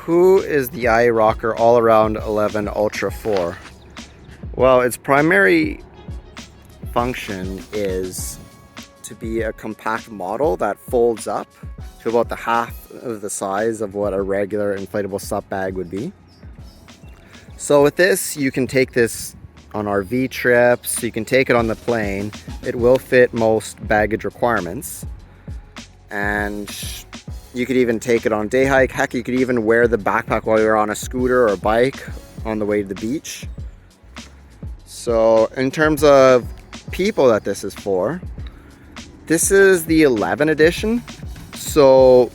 Who is the iRocker All-Around 11 Ultra for? Well, its primary function is to be a compact model that folds up to about the half of the size of what a regular inflatable SUP bag would be. So with this, you can take this on RV trips, you can take it on the plane. It will fit most baggage requirements. And you could even take it on a day hike. Heck, you could even wear the backpack while you're on a scooter or a bike on the way to the beach. So in terms of people that this is for, this is the 11 edition. So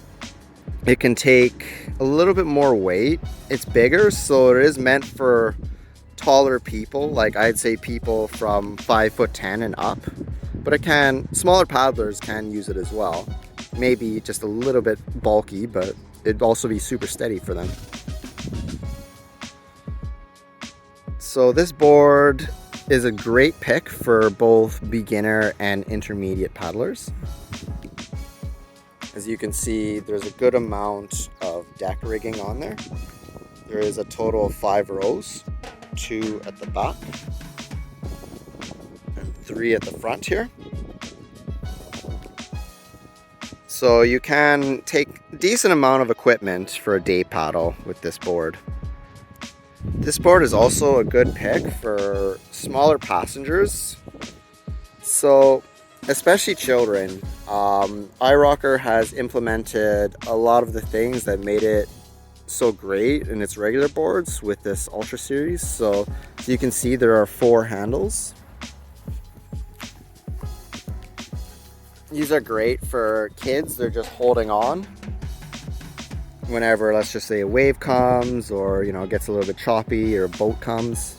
it can take a little bit more weight. It's bigger, so it is meant for taller people. Like I'd say people from 5'10" and up. But smaller paddlers can use it as well. Maybe just a little bit bulky, but it'd also be super steady for them. So this board is a great pick for both beginner and intermediate paddlers. As you can see, there's a good amount of deck rigging on there. There is a total of 5 rows, 2 at the back and 3 at the front here. So you can take a decent amount of equipment for a day paddle with this board. This board is also a good pick for smaller passengers. So especially children, iRocker has implemented a lot of the things that made it so great in its regular boards with this Ultra series. So you can see there are 4 handles. These are great for kids. They're just holding on whenever, let's just say, a wave comes or, it gets a little bit choppy or a boat comes.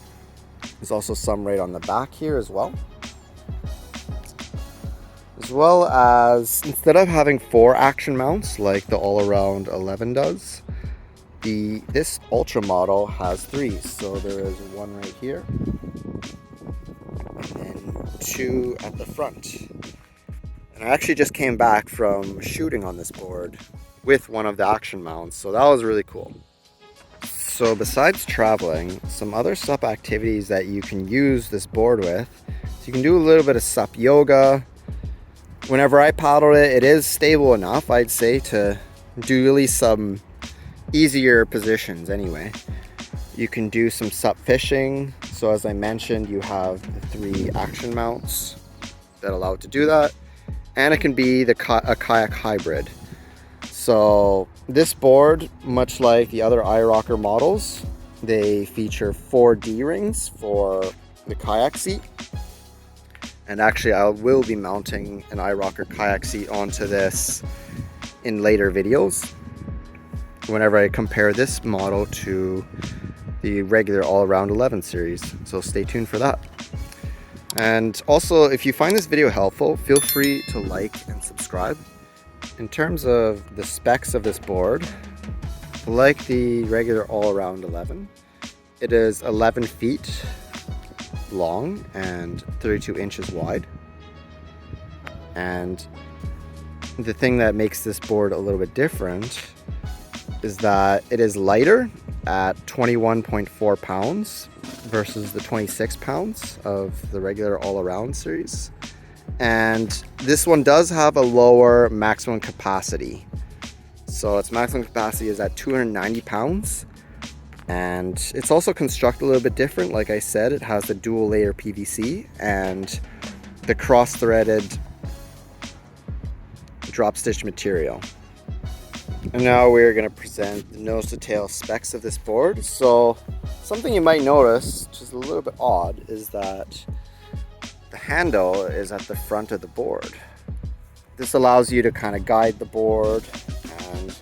There's also some right on the back here as well. As well as, instead of having 4 action mounts like the All-Around 11 does, this Ultra model has 3. So there is 1 right here and then 2 at the front. And I actually just came back from shooting on this board with one of the action mounts, so that was really cool. So besides traveling, some other SUP activities that you can use this board with, so you can do a little bit of SUP yoga. Whenever I paddled it, it is stable enough, I'd say, to do really some easier positions anyway. You can do some SUP fishing. So as I mentioned, you have the 3 action mounts that allow it to do that. And it can be a kayak hybrid. So this board, much like the other iRocker models, they feature 4 D-rings for the kayak seat. And actually I will be mounting an iRocker kayak seat onto this in later videos whenever I compare this model to the regular All-Around 11 series. So stay tuned for that. And also, if you find this video helpful, feel free to like and subscribe. In terms of the specs of this board, like the regular All-Around 11, it is 11 feet long and 32 inches wide. And the thing that makes this board a little bit different is that it is lighter at 21.4 pounds versus the 26 pounds of the regular All-Around series. And this one does have a lower maximum capacity. So its maximum capacity is at 290 pounds. And it's also constructed a little bit different. Like I said, it has the dual layer PVC and the cross-threaded drop stitch material. And now we're going to present the nose to tail specs of this board. So something you might notice, which is a little bit odd, is that the handle is at the front of the board. This allows you to kind of guide the board. And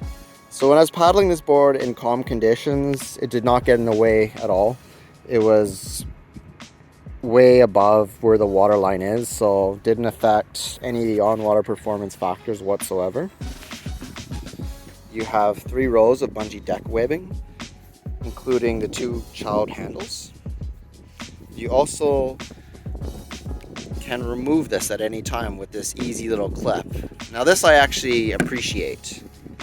so when I was paddling this board in calm conditions, it did not get in the way at all. It was way above where the water line is, so didn't affect any of the on-water performance factors whatsoever. You have 3 rows of bungee deck webbing, including the 2 child handles. You also can remove this at any time with this easy little clip. Now this I actually appreciate,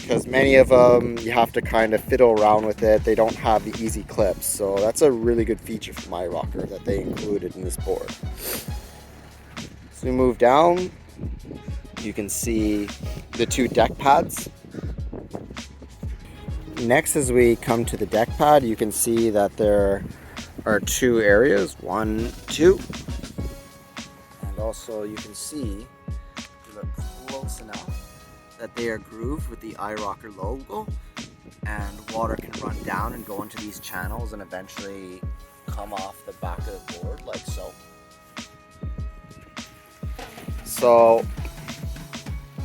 because many of them you have to kind of fiddle around with it. They don't have the easy clips, so that's a really good feature from iRocker that they included in this board. So we move down, you can see the two deck pads. Next, as we come to the deck pad, you can see that there are two areas, 1, 2, and also you can see, if you look close enough, that they are grooved with the iRocker logo, and water can run down and go into these channels and eventually come off the back of the board like so. So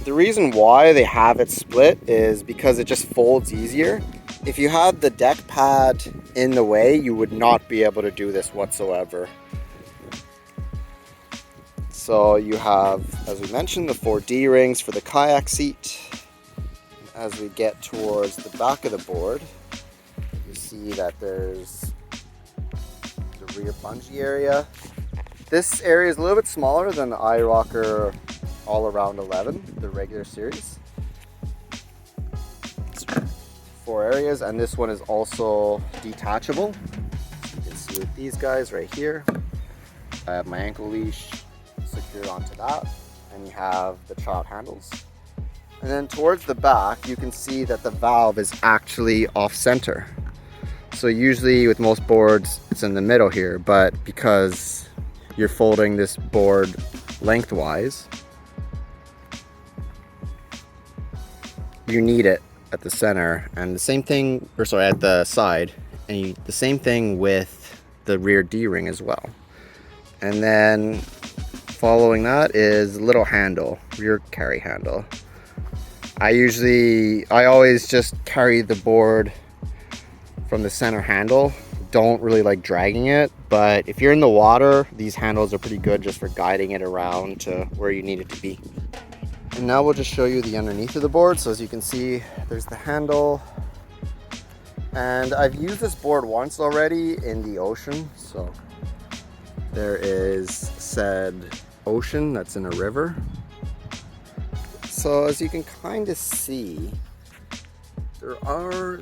the reason why they have it split is because it just folds easier. If you had the deck pad in the way, you would not be able to do this whatsoever. So you have, as we mentioned, the 4 D-rings for the kayak seat. As we get towards the back of the board, you see that there's the rear bungee area. This area is a little bit smaller than the iRocker All-Around 11, the regular series. It's 4 areas, and this one is also detachable. You can see with these guys right here, I have my ankle leash secured onto that, and you have the child handles. And then towards the back, you can see that the valve is actually off center. So usually with most boards, it's in the middle here, but because you're folding this board lengthwise, you need it at the center, and the same thing, or sorry, at the side, and the same thing with the rear D-ring as well. And then following that is a little handle, rear carry handle. I always just carry the board from the center handle. Don't really like dragging it, but if you're in the water, these handles are pretty good just for guiding it around to where you need it to be. And now we'll just show you the underneath of the board. So as you can see, there's the handle. And I've used this board once already in the ocean. So there is said ocean that's in a river. So as you can kind of see, there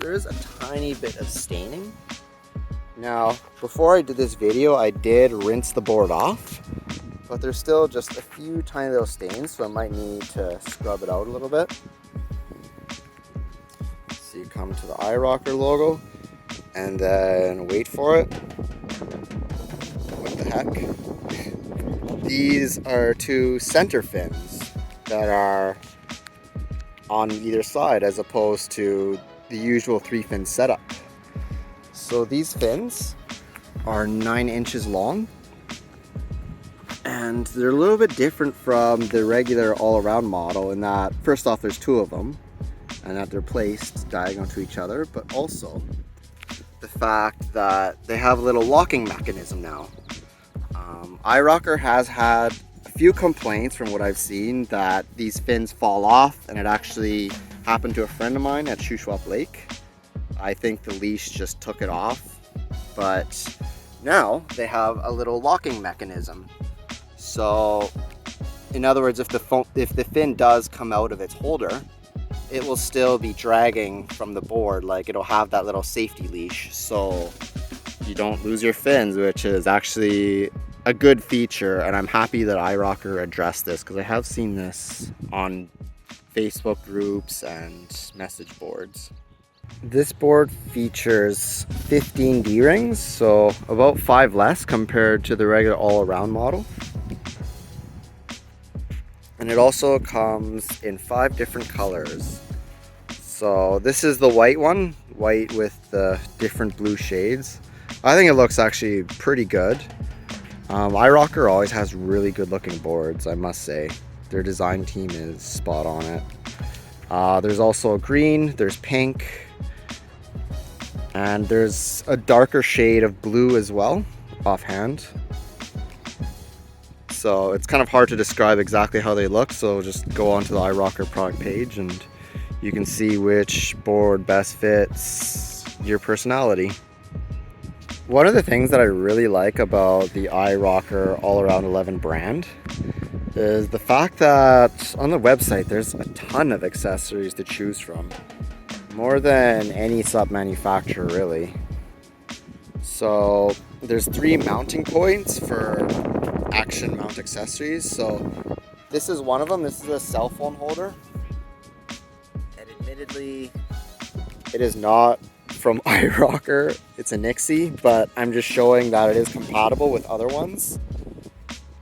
is a tiny bit of staining. Now, before I did this video, I did rinse the board off, but there's still just a few tiny little stains, so I might need to scrub it out a little bit. So you come to the iRocker logo, and then wait for it. What the heck? These are 2 center fins that are on either side as opposed to the usual 3-fin setup. So these fins are 9 inches long, and they're a little bit different from the regular all-around model in that, first off, there's 2 of them and that they're placed diagonal to each other, but also the fact that they have a little locking mechanism now. iRocker has had a few complaints from what I've seen that these fins fall off, and it actually happened to a friend of mine at Shuswap Lake. I think the leash just took it off, but now they have a little locking mechanism. So in other words, if the fin does come out of its holder, it will still be dragging from the board, like it'll have that little safety leash, so you don't lose your fins, which is actually a good feature, and I'm happy that iRocker addressed this because I have seen this on Facebook groups and message boards. This board features 15 D-rings, so about 5 less compared to the regular all-around model. And it also comes in 5 different colors. So this is the white one, white with the different blue shades. I think it looks actually pretty good. iRocker always has really good looking boards, I must say. Their design team is spot on it. There's also green, there's pink, and there's a darker shade of blue as well, offhand. So it's kind of hard to describe exactly how they look, so just go onto the iRocker product page and you can see which board best fits your personality. One of the things that I really like about the iRocker All-Around 11 brand is the fact that on the website there's a ton of accessories to choose from. More than any SUP manufacturer, really. So there's 3 mounting points for action mount accessories. So this is one of them. This is a cell phone holder. And admittedly, it is not from iRocker. It's a Nixie, but I'm just showing that it is compatible with other ones.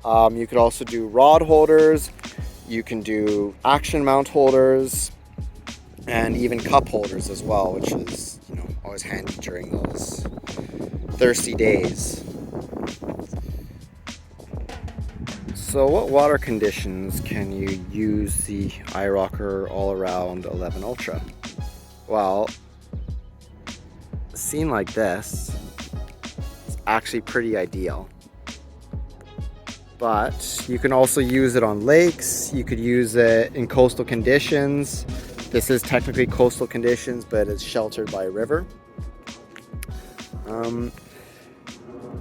You could also do rod holders. You can do action mount holders, and even cup holders as well, which is, you know, always handy during those thirsty days. So what water conditions can you use the iRocker All-Around 11 Ultra? Well, a scene like this is actually pretty ideal. But you can also use it on lakes. You could use it in coastal conditions. This is technically coastal conditions, but it's sheltered by a river.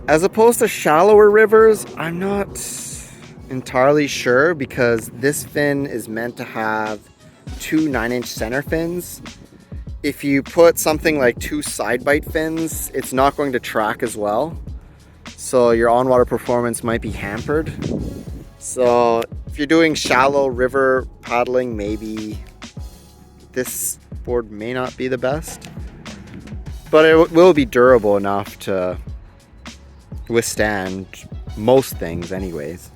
As opposed to shallower rivers, I'm not entirely sure, because this fin is meant to have 2 9-inch center fins. If you put something like 2 side bite fins, it's not going to track as well. So your on-water performance might be hampered. So if you're doing shallow river paddling, maybe this board may not be the best. But it will be durable enough to withstand most things anyways.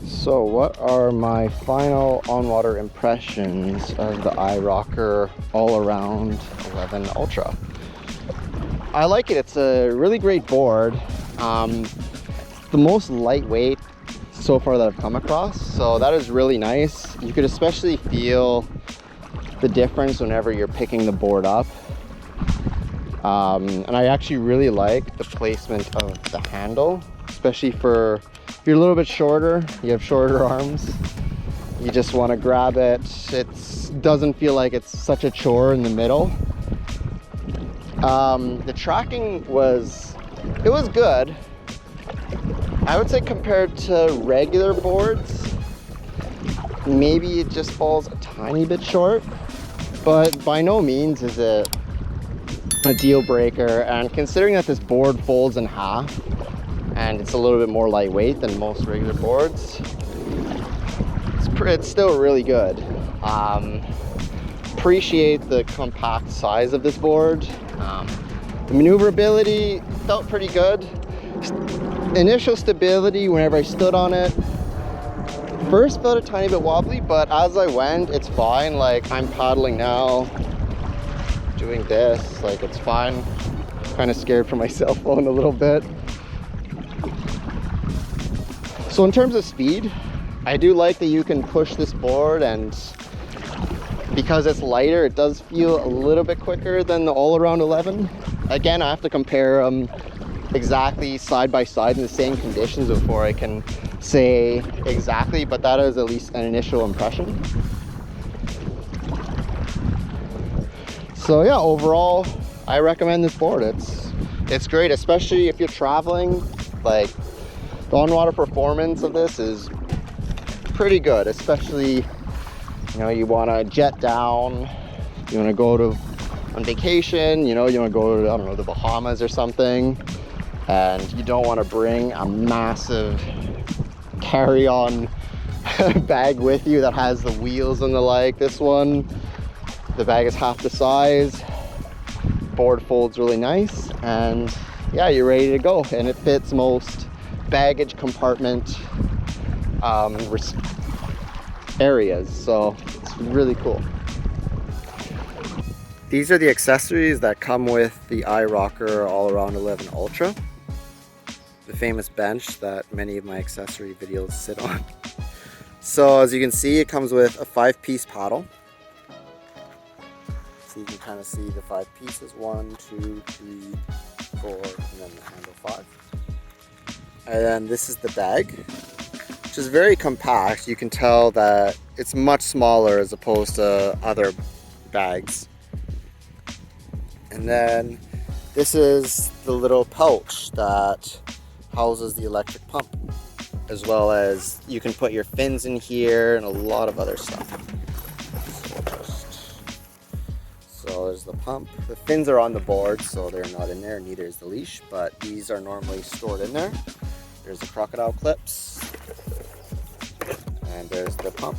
So what are my final on-water impressions of the iRocker All-Around 11 Ultra? I like it. It's a really great board. The most lightweight so far that I've come across, so that is really nice. You could especially feel the difference whenever you're picking the board up. And I actually really like the placement of the handle, especially for if you're a little bit shorter, you have shorter arms, you just want to grab it. It doesn't feel like it's such a chore in the middle. The tracking was good. I would say compared to regular boards, maybe it just falls a tiny bit short, but by no means is it a deal breaker. And considering that this board folds in half and it's a little bit more lightweight than most regular boards, it's still really good. Appreciate the compact size of this board. The maneuverability felt pretty good. Initial stability whenever I stood on it first felt a tiny bit wobbly, but as I went, it's fine. Like, I'm paddling now, doing this, like, it's fine. Kind of scared for my cell phone a little bit. So in terms of speed, I do like that you can push this board, and because it's lighter, it does feel a little bit quicker than the All-Around 11. Again, I have to compare them exactly side by side in the same conditions before I can say exactly, but that is at least an initial impression. So yeah, overall, I recommend this board. It's great, especially if you're traveling. Like, the on-water performance of this is pretty good, especially, you know, you want to jet down, you want to go on vacation, you know, you want to go to, I don't know, the Bahamas or something, and you don't want to bring a massive carry-on bag with you that has the wheels and the like. This one, the bag is half the size, board folds really nice, and yeah, you're ready to go. And it fits most baggage compartment areas, so it's really cool. These are the accessories that come with the iRocker All-Around 11 Ultra, the famous bench that many of my accessory videos sit on. So as you can see, it comes with a 5-piece paddle. So you can kind of see the 5 pieces, 1, 2, 3, 4, and then the handle 5. And then this is the bag, which is very compact. You can tell that it's much smaller as opposed to other bags. And then this is the little pouch that houses the electric pump. as well as you can put your fins in here and a lot of other stuff. So there's the pump. The fins are on the board, so they're not in there, neither is the leash, but these are normally stored in there. There's the crocodile clips, and there's the pump.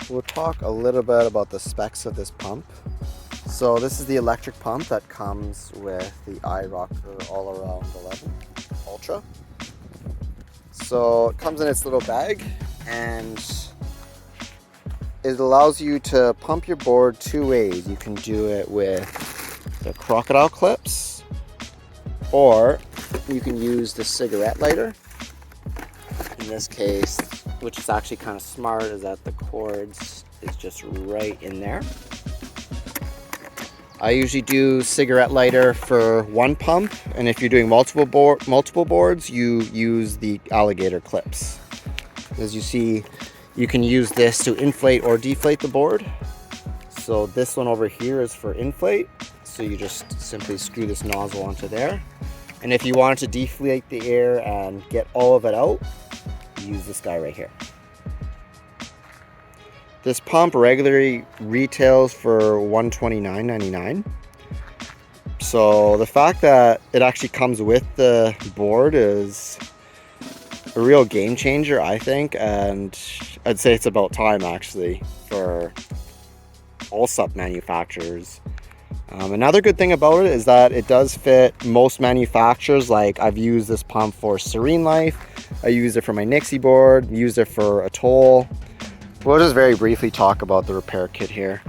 We'll talk a little bit about the specs of this pump. So this is the electric pump that comes with the iRocker All-Around 11 Ultra. So it comes in its little bag, and it allows you to pump your board two ways. You can do it with the crocodile clips, or you can use the cigarette lighter. In this case, which is actually kind of smart, is that the cords is just right in there. I usually do cigarette lighter for one pump, and if you're doing multiple boards, you use the alligator clips. As you see, you can use this to inflate or deflate the board. So this one over here is for inflate. So you just simply screw this nozzle onto there. And if you wanted to deflate the air and get all of it out, use this guy right here. This pump regularly retails for $129.99. So the fact that it actually comes with the board is a real game changer, I think, and I'd say it's about time actually for all SUP manufacturers. Another good thing about it is that it does fit most manufacturers. Like, I've used this pump for Serene Life, I used it for my Nixie board, used it for Atoll. We'll just very briefly talk about the repair kit here.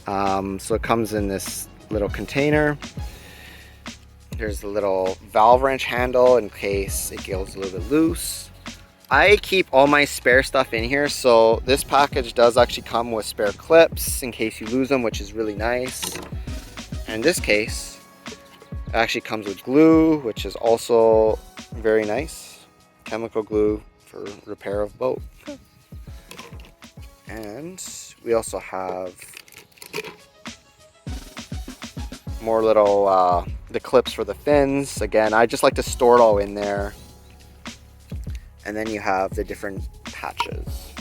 So it comes in this little container. Here's the little valve wrench handle in case it goes a little bit loose. I keep all my spare stuff in here, so this package does actually come with spare clips in case you lose them, which is really nice. And in this case, it actually comes with glue, which is also very nice. Chemical glue for repair of boat. And we also have more little the clips for the fins. Again, I just like to store it all in there. And then you have the different patches.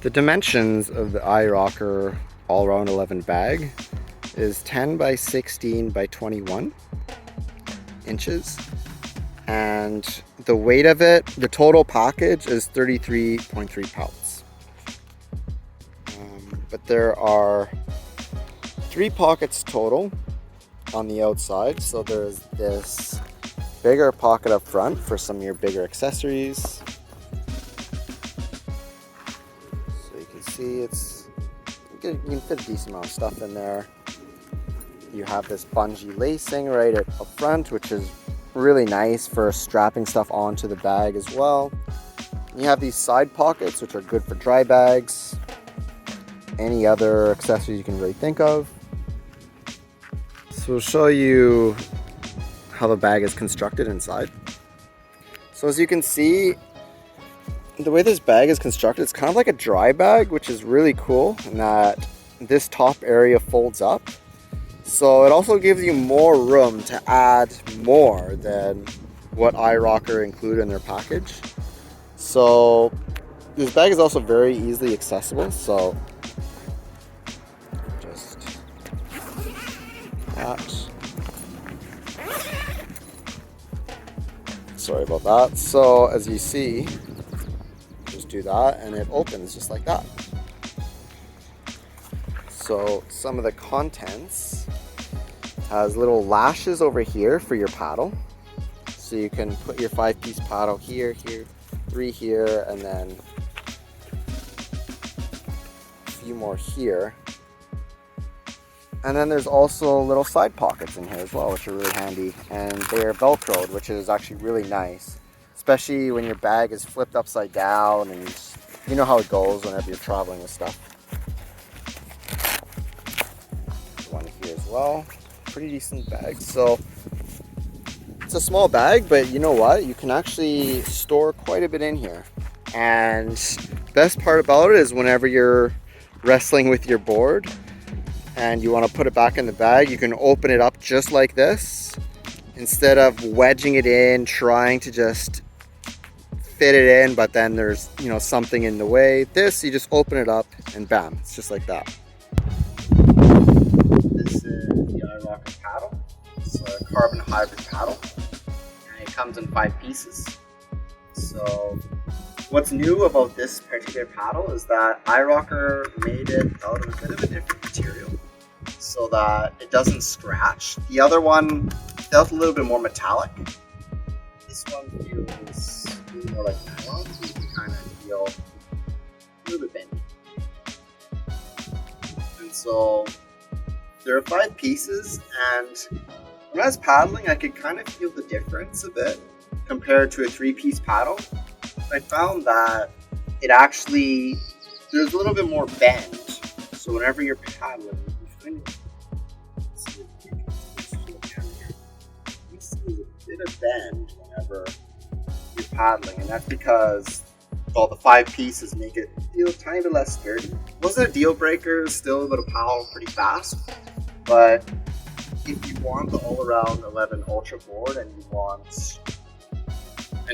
The dimensions of the iRocker All-Around 11 bag is 10 by 16 by 21 inches. And the weight of it, the total package, is 33.3 pounds. But there are 3 pockets total on the outside. So there's this bigger pocket up front for some of your bigger accessories. So you can see you can fit a decent amount of stuff in there. You have this bungee lacing right up front, which is really nice for strapping stuff onto the bag as well. You have these side pockets, which are good for dry bags, any other accessories you can really think of. So we'll show you how the bag is constructed inside. So as you can see, the way this bag is constructed, it's kind of like a dry bag, which is really cool in that this top area folds up. So it also gives you more room to add more than what iRocker included in their package. So this bag is also very easily accessible. So just that. Sorry about that. So as you see, just do that and it opens just like that. So some of the contents has little lashes over here for your paddle. So you can put your 5-piece paddle here, 3 here, and then a few more here. And then there's also little side pockets in here as well, which are really handy. And they're Velcroed, which is actually really nice, especially when your bag is flipped upside down, and you know how it goes whenever you're traveling with stuff. One here as well. Pretty decent bag. So it's a small bag, but you know what? You can actually store quite a bit in here. And best part about it is whenever you're wrestling with your board and you want to put it back in the bag, you can open it up just like this instead of wedging it in, trying to just fit it in, but then there's, you know, something in the way. This, you just open it up and bam, it's just like that. This is the iRocker paddle. It's a carbon hybrid paddle, and it comes in 5 pieces. So what's new about this particular paddle is that iRocker made it out of a bit of a different material so that it doesn't scratch. The other one felt a little bit more metallic. This one feels a little more like nylon, so you can kind of feel a little bit bendy. And so there are 5 pieces, and when I was paddling, I could kind of feel the difference a bit compared to a 3-piece paddle. I found that it actually, there's a little bit more bend. So whenever you're paddling, you kind of see a bit of bend whenever you're paddling, and that's because all the 5 pieces make it feel a tiny bit less sturdy. Wasn't a deal breaker, still able to paddle pretty fast, but if you want the all-around 11 Ultra board and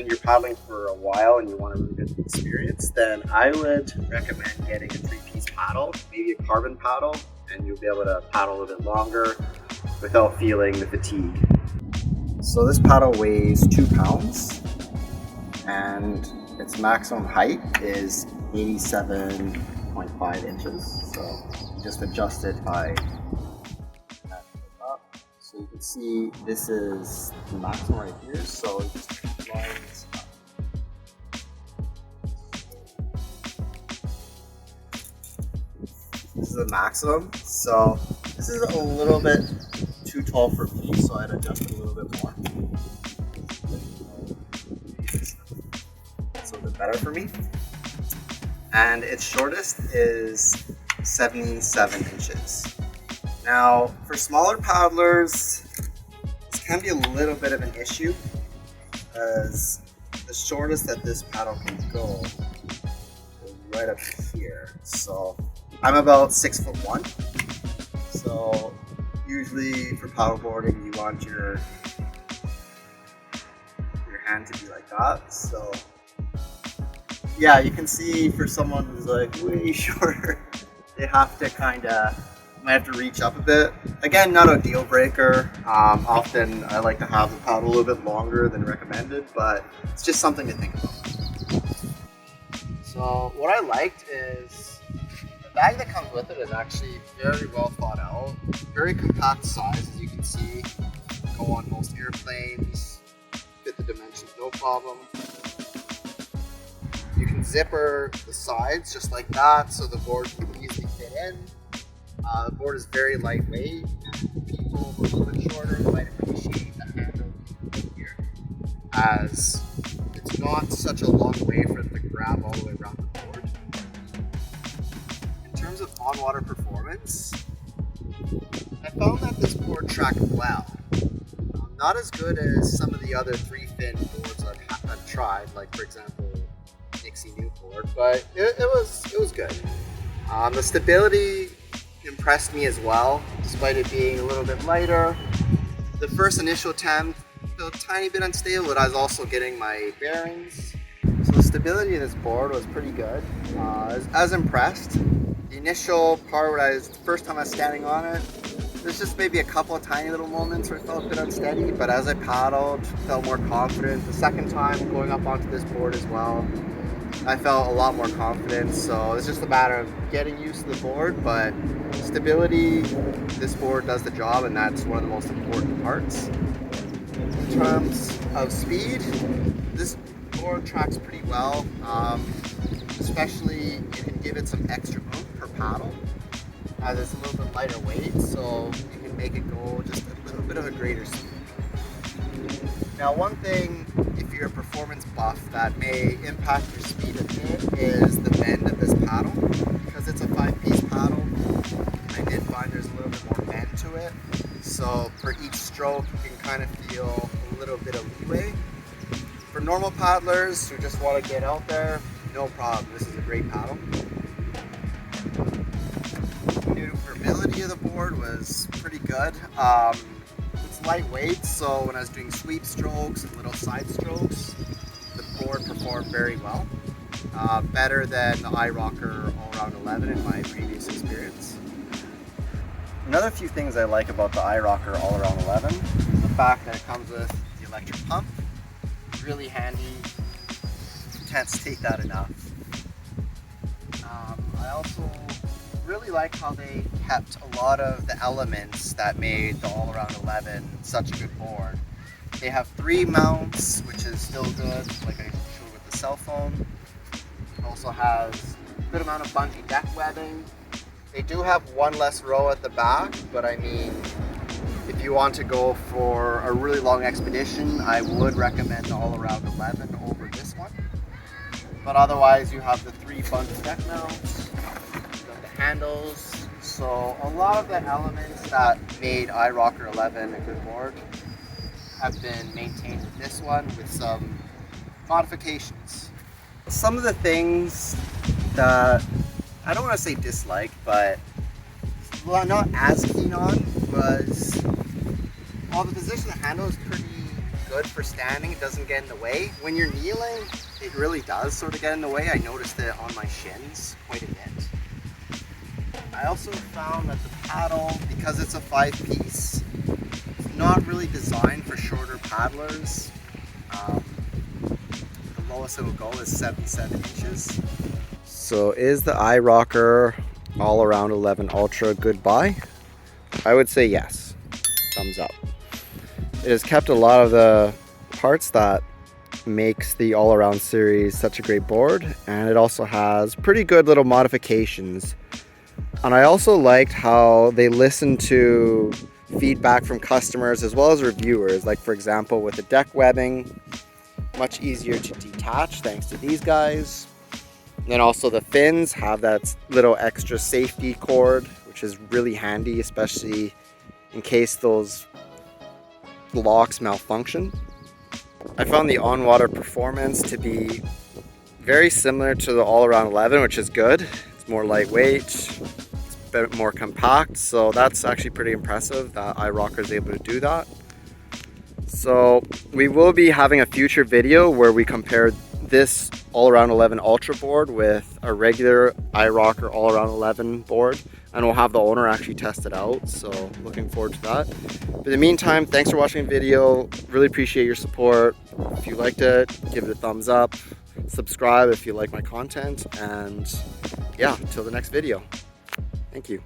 you're paddling for a while and you want a really good experience, then I would recommend getting a 3-piece paddle, maybe a carbon paddle, and you'll be able to paddle a little bit longer without feeling the fatigue. So this paddle weighs 2 pounds, and its maximum height is 87.5 inches. So you just adjust it by that up. So you can see this is the maximum right here. So you just line this up. This is the maximum. So this is a little bit too tall for me, so I'd adjust it a little bit more. It's a little bit better for me. And its shortest is 77 inches. Now, for smaller paddlers, this can be a little bit of an issue, because the shortest that this paddle can go is right up here. So I'm about 6'1". So usually for paddleboarding, you want your hand to be like that. So yeah, you can see for someone who's like way shorter, they have to might have to reach up a bit. Again, not a deal breaker. Often I like to have the paddle a little bit longer than recommended, but it's just something to think about. So what I liked is the bag that comes with it is actually very well thought out. Very compact size, as you can see. Go on most airplanes, fit the dimensions no problem. You can zipper the sides just like that, so the board can easily fit in. The board is very lightweight. People who are a little bit shorter might appreciate the handle here, as it's not such a long way for it to grab all the way around the board. In terms of on-water performance, I found that this board tracked well. Not as good as some of the other 3-fin boards I've tried, like for example Nixie Newport, but it was good. The stability impressed me as well, despite it being a little bit lighter. The first initial attempt felt a tiny bit unstable, but I was also getting my bearings. So the stability of this board was pretty good. I was impressed. The initial part where first time I was standing on it, there's just maybe a couple of tiny little moments where it felt a bit unsteady, but as I paddled, felt more confident. The second time going up onto this board as well, I felt a lot more confident. So it's just a matter of getting used to the board, but stability, this board does the job, and that's one of the most important parts. In terms of speed, this board tracks pretty well. Especially, you can give it some extra oomph per paddle, as it's a little bit lighter weight, so you can make it go just a little bit of a greater speed. Now, one thing, if you're a performance buff, that may impact your speed a bit is the bend of this paddle. Because it's a 5-piece paddle, I did find there's a little bit more bend to it. So for each stroke, you can kind of feel a little bit of leeway. For normal paddlers who just want to get out there, no problem. This is a great paddle. The maneuverability of the board was pretty good. It's lightweight, so when I was doing sweep strokes and little side strokes, the board performed very well. Better than the iRocker All-Around 11 in my previous experience. Another few things I like about the iRocker All-Around 11 is the fact that it comes with the electric pump. Really handy. Can't state that enough. I also really like how they kept a lot of the elements that made the All-Around 11 such a good board. They have 3 mounts, which is still good, like I showed with the cell phone. It also has a good amount of bungee deck webbing. They do have one less row at the back, but I mean, if you want to go for a really long expedition, I would recommend the All-Around 11 over this one. But otherwise, you have the 3 bungee deck mounts, you have the handles. So a lot of the elements that made iRocker 11 a good board have been maintained with this one with some modifications. Some of the things that I don't want to say dislike, but well, not as keen on was, while the position of the handle is pretty good for standing, it doesn't get in the way. When you're kneeling, it really does sort of get in the way. I noticed it on my shins quite a bit. I also found that the paddle, because it's a 5-piece, it's not really designed for shorter paddlers. The lowest it will go is 77 inches. So is the iRocker All-Around 11 Ultra a good buy? I would say yes. Thumbs up. It has kept a lot of the parts that makes the All-Around series such a great board, and it also has pretty good little modifications. And I also liked how they listened to feedback from customers as well as reviewers. Like, for example, with the deck webbing, much easier to detach thanks to these guys. And then also the fins have that little extra safety cord, which is really handy, especially in case those locks malfunction. I found the on-water performance to be very similar to the All-Around 11, which is good. It's more lightweight, it's a bit more compact, so that's actually pretty impressive that iRocker is able to do that. So we will be having a future video where we compare this All-Around 11 Ultra board with a regular iRocker All-Around 11 board, and we'll have the owner actually test it out, so looking forward to that. But in the meantime, thanks for watching the video. Really appreciate your support. If you liked it, give it a thumbs up, subscribe if you like my content, and yeah, until the next video. Thank you.